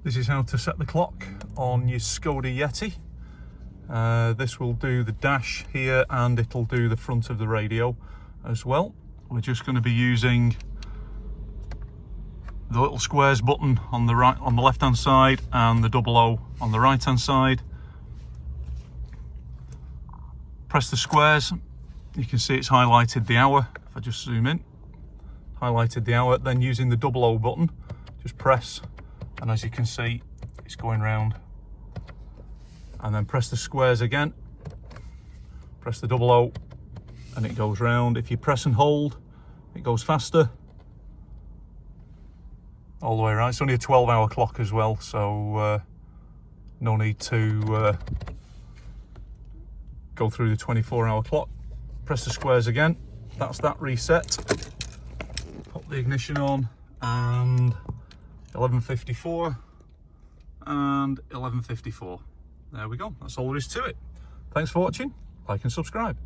This is how to set the clock on your Skoda Yeti. This will do the dash here and it'll do the front of the radio as well. We're just going to be using the little squares button on the right, on the left hand side, and the double O on the right hand side. Press the squares, you can see it's highlighted the hour. If I just zoom in, highlighted the hour. Then using the double O button, just press, and as you can see it's going round. And then press the squares again, press the double O, and it goes round. If you press and hold, it goes faster all the way around. It's only a 12-hour clock as well, so no need to go through the 24-hour clock. Press the squares again, that's that reset. Pop the ignition on, and 11:54 and 11:54. There we go, that's all there is to it. Thanks for watching, like and subscribe.